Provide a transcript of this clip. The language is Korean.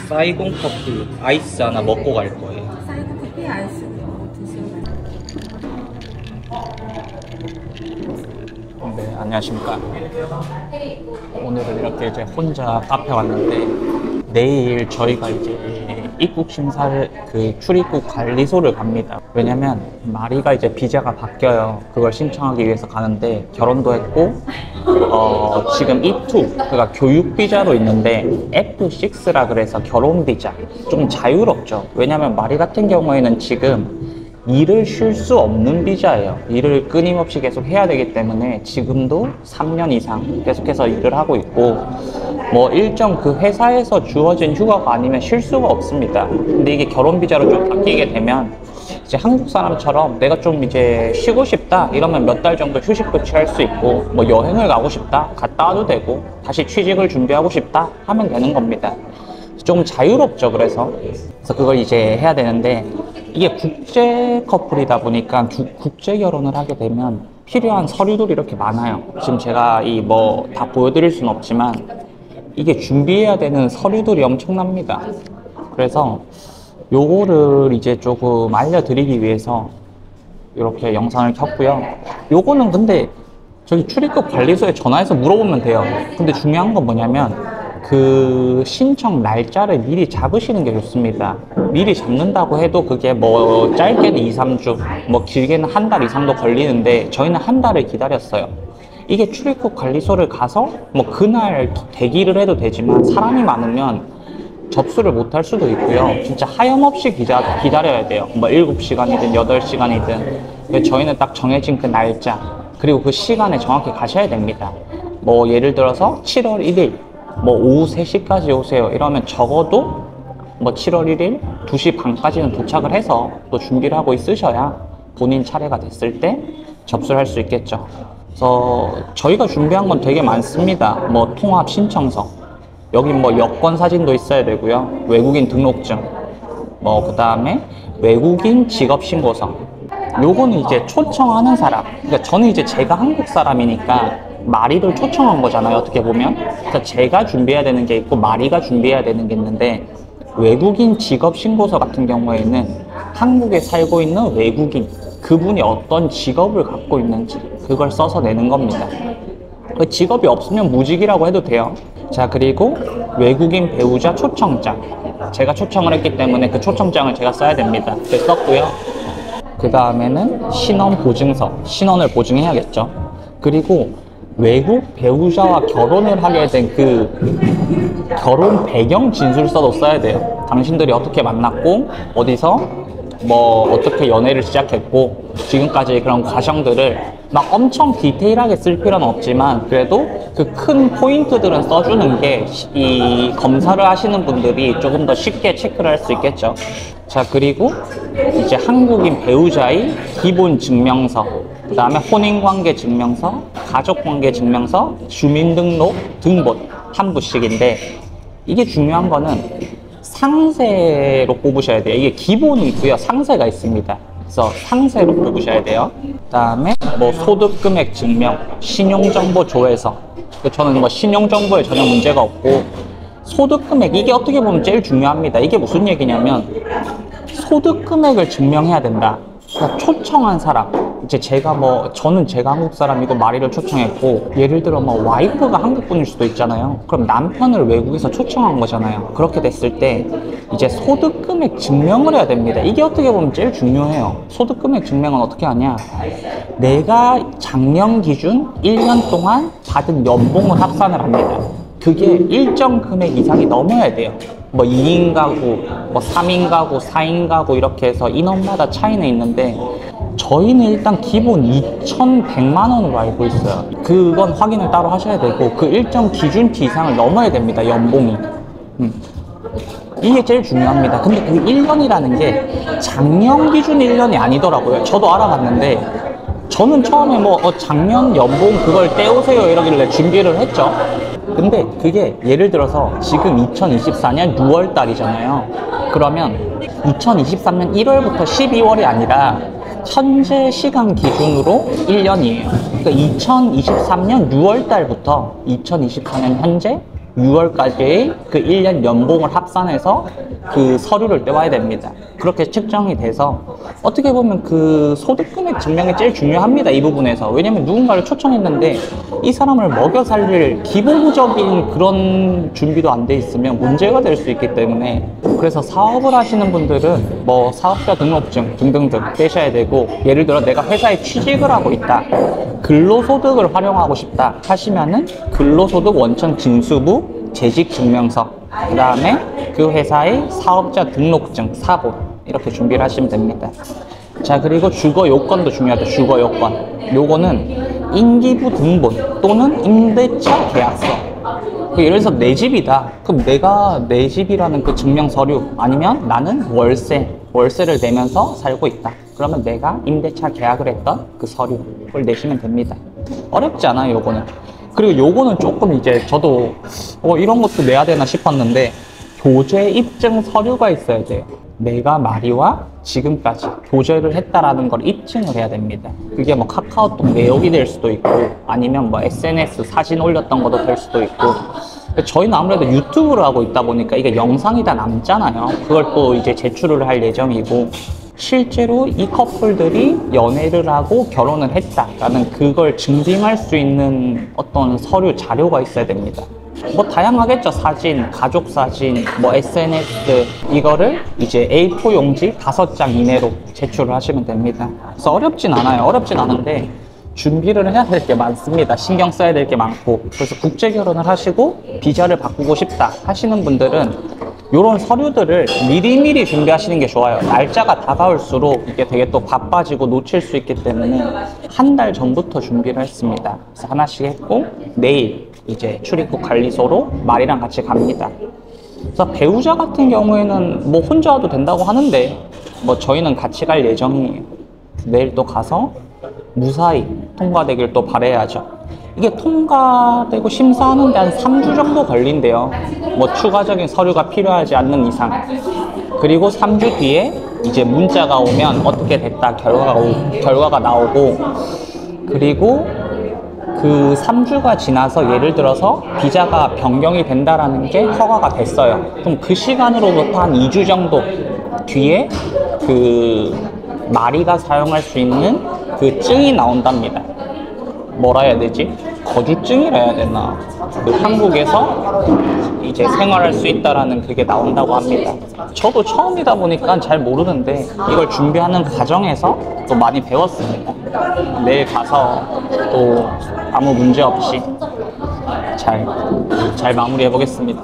사이공 커피 아이스 하나 먹고 갈 거예요. 사이드 커피 아이스 드시면 네, 안녕하십니까. 오늘은 이렇게 이제 혼자 카페 왔는데 내일 저희가 이제 입국 심사를 출입국 관리소를 갑니다. 왜냐면 마리가 이제 비자가 바뀌어요. 그걸 신청하기 위해서 가는데 결혼도 했고 지금 E2 그러니까 교육 비자로 있는데 F6라 그래서 결혼 비자 좀 자유롭죠. 왜냐면 마리 같은 경우에는 지금 일을 쉴 수 없는 비자예요. 일을 끊임없이 계속 해야 되기 때문에 지금도 3년 이상 계속해서 일을 하고 있고 뭐 일정 그 회사에서 주어진 휴가가 아니면 쉴 수가 없습니다. 근데 이게 결혼 비자로 좀 바뀌게 되면 이제 한국 사람처럼 내가 좀 이제 쉬고 싶다 이러면 몇 달 정도 휴식도 취할 수 있고 뭐 여행을 가고 싶다 갔다 와도 되고 다시 취직을 준비하고 싶다 하면 되는 겁니다. 좀 자유롭죠. 그래서 그걸 이제 해야 되는데 이게 국제 커플이다 보니까 국제 결혼을 하게 되면 필요한 서류들이 이렇게 많아요. 지금 제가 이 뭐 다 보여드릴 수는 없지만 이게 준비해야 되는 서류들이 엄청납니다. 그래서 요거를 이제 조금 알려드리기 위해서 이렇게 영상을 켰고요. 요거는 근데 저기 출입국 관리소에 전화해서 물어보면 돼요. 근데 중요한 건 뭐냐면 그 신청 날짜를 미리 잡으시는 게 좋습니다. 미리 잡는다고 해도 그게 뭐 짧게는 2, 3주, 뭐 길게는 한 달 이상도 걸리는데 저희는 한 달을 기다렸어요. 이게 출입국 관리소를 가서 뭐 그날 대기를 해도 되지만 사람이 많으면 접수를 못 할 수도 있고요. 진짜 하염없이 기다려야 돼요. 뭐 7시간이든 8시간이든. 저희는 딱 정해진 그 날짜 그리고 그 시간에 정확히 가셔야 됩니다. 뭐 예를 들어서 7월 1일 뭐 오후 3시까지 오세요 이러면 적어도 뭐 7월 1일 2시 반까지는 도착을 해서 또 준비를 하고 있으셔야 본인 차례가 됐을 때 접수를 할 수 있겠죠. 그래서 저희가 준비한 건 되게 많습니다. 뭐 통합 신청서, 여기 뭐 여권 사진도 있어야 되고요. 외국인 등록증, 뭐 그 다음에 외국인 직업신고서. 요거는 이제 초청하는 사람. 그러니까 저는 이제 제가 한국 사람이니까 마리를 초청한 거잖아요. 어떻게 보면. 그래서 제가 준비해야 되는 게 있고 마리가 준비해야 되는 게 있는데 외국인 직업신고서 같은 경우에는 한국에 살고 있는 외국인 그분이 어떤 직업을 갖고 있는지 그걸 써서 내는 겁니다. 그 직업이 없으면 무직이라고 해도 돼요. 자, 그리고 외국인 배우자 초청장. 제가 초청을 했기 때문에 그 초청장을 제가 써야 됩니다. 그래서 썼고요. 그 다음에는 신원보증서. 신원을 보증해야겠죠. 그리고 외국 배우자와 결혼을 하게 된 그 결혼 배경 진술서도 써야 돼요. 당신들이 어떻게 만났고 어디서 뭐 어떻게 연애를 시작했고 지금까지 그런 과정들을 막 엄청 디테일하게 쓸 필요는 없지만 그래도 그 큰 포인트들은 써주는 게 이 검사를 하시는 분들이 조금 더 쉽게 체크를 할 수 있겠죠. 자, 그리고 이제 한국인 배우자의 기본 증명서, 그 다음에 혼인관계 증명서, 가족관계 증명서, 주민등록 등본 한 부씩인데 이게 중요한 거는 상세로 뽑으셔야 돼요. 이게 기본이 있고요. 상세가 있습니다. 그래서 상세로 뽑으셔야 돼요. 그 다음에 뭐 소득금액 증명, 신용정보 조회서. 저는 뭐 신용정보에 전혀 문제가 없고 소득금액 이게 어떻게 보면 제일 중요합니다. 이게 무슨 얘기냐면 소득금액을 증명해야 된다. 그러니까 초청한 사람, 이제 제가 뭐 저는 제가 한국 사람이고 마리를 초청했고 예를 들어 뭐 와이프가 한국 분일 수도 있잖아요. 그럼 남편을 외국에서 초청한 거잖아요. 그렇게 됐을 때 이제 소득금액 증명을 해야 됩니다. 이게 어떻게 보면 제일 중요해요. 소득금액 증명은 어떻게 하냐, 내가 작년 기준 1년 동안 받은 연봉을 합산을 합니다. 그게 일정 금액 이상이 넘어야 돼요. 뭐 2인 가구, 뭐 3인 가구, 4인 가구 이렇게 해서 인원마다 차이는 있는데 저희는 일단 기본 2,100만 원으로 알고 있어요. 그건 확인을 따로 하셔야 되고 그 일정 기준치 이상을 넘어야 됩니다. 연봉이. 이게 제일 중요합니다. 근데 그 1년이라는 게 작년 기준 1년이 아니더라고요. 저도 알아봤는데 저는 처음에 뭐 작년 연봉 그걸 떼오세요 이러길래 준비를 했죠. 근데 그게 예를 들어서 지금 2024년 6월 달이잖아요. 그러면 2023년 1월부터 12월이 아니라 현재 시간 기준으로 1년이에요. 그러니까 2023년 6월 달부터 2024년 현재 6월까지의 그 1년 연봉을 합산해서 그 서류를 떼와야 됩니다. 그렇게 측정이 돼서 어떻게 보면 그 소득금액 증명이 제일 중요합니다. 이 부분에서. 왜냐면 누군가를 초청했는데 이 사람을 먹여 살릴 기본적인 그런 준비도 안 돼 있으면 문제가 될 수 있기 때문에, 그래서 사업을 하시는 분들은 뭐 사업자 등록증 등등등 떼셔야 되고, 예를 들어 내가 회사에 취직을 하고 있다, 근로소득을 활용하고 싶다 하시면은 근로소득 원천 징수부, 재직증명서, 그 다음에 그 회사의 사업자 등록증, 사본, 이렇게 준비를 하시면 됩니다. 자, 그리고 주거 요건도 중요하죠. 주거 요건. 요거는 인기부 등본 또는 임대차 계약서. 예를 들어서 내 집이다. 그럼 내가 내 집이라는 그 증명 서류, 아니면 나는 월세를 내면서 살고 있다. 그러면 내가 임대차 계약을 했던 그 서류를 내시면 됩니다. 어렵지 않아요, 요거는. 그리고 요거는 조금 이제 저도 이런 것도 내야 되나 싶었는데, 교제 입증 서류가 있어야 돼요. 내가 마리와 지금까지 교제를 했다라는 걸 입증을 해야 됩니다. 그게 뭐 카카오톡 내역이 될 수도 있고, 아니면 뭐 SNS 사진 올렸던 것도 될 수도 있고. 저희는 아무래도 유튜브를 하고 있다 보니까 이게 영상이 다 남잖아요. 그걸 또 이제 제출을 할 예정이고, 실제로 이 커플들이 연애를 하고 결혼을 했다라는 그걸 증빙할 수 있는 어떤 서류 자료가 있어야 됩니다. 뭐 다양하겠죠. 사진, 가족 사진, 뭐 SNS, 이거를 이제 A4 용지 5장 이내로 제출을 하시면 됩니다. 그래서 어렵진 않아요. 어렵진 않은데 준비를 해야 될 게 많습니다. 신경 써야 될 게 많고. 그래서 국제 결혼을 하시고 비자를 바꾸고 싶다 하시는 분들은 이런 서류들을 미리미리 준비하시는 게 좋아요. 날짜가 다가올수록 이게 되게 또 바빠지고 놓칠 수 있기 때문에 한 달 전부터 준비를 했습니다. 그래서 하나씩 했고, 내일 이제 출입국 관리소로 말이랑 같이 갑니다. 그래서 배우자 같은 경우에는 뭐 혼자 와도 된다고 하는데, 뭐 저희는 같이 갈 예정이에요. 내일 또 가서 무사히 통과되길 또 바라야죠. 이게 통과되고 심사하는데 한 3주 정도 걸린대요. 뭐 추가적인 서류가 필요하지 않는 이상. 그리고 3주 뒤에 이제 문자가 오면 어떻게 됐다 결과가 나오고, 그리고 그 3주가 지나서 예를 들어서 비자가 변경이 된다라는 게 허가가 됐어요. 그럼 그 시간으로부터 한 2주 정도 뒤에 그 마리가 사용할 수 있는 그 증이 나온답니다. 뭐라 해야 되지? 거주증이라 해야 되나? 그 한국에서 이제 생활할 수 있다라는 그게 나온다고 합니다. 저도 처음이다 보니까 잘 모르는데 이걸 준비하는 과정에서 또 많이 배웠습니다. 내일 가서 또 아무 문제 없이 잘 마무리해 보겠습니다.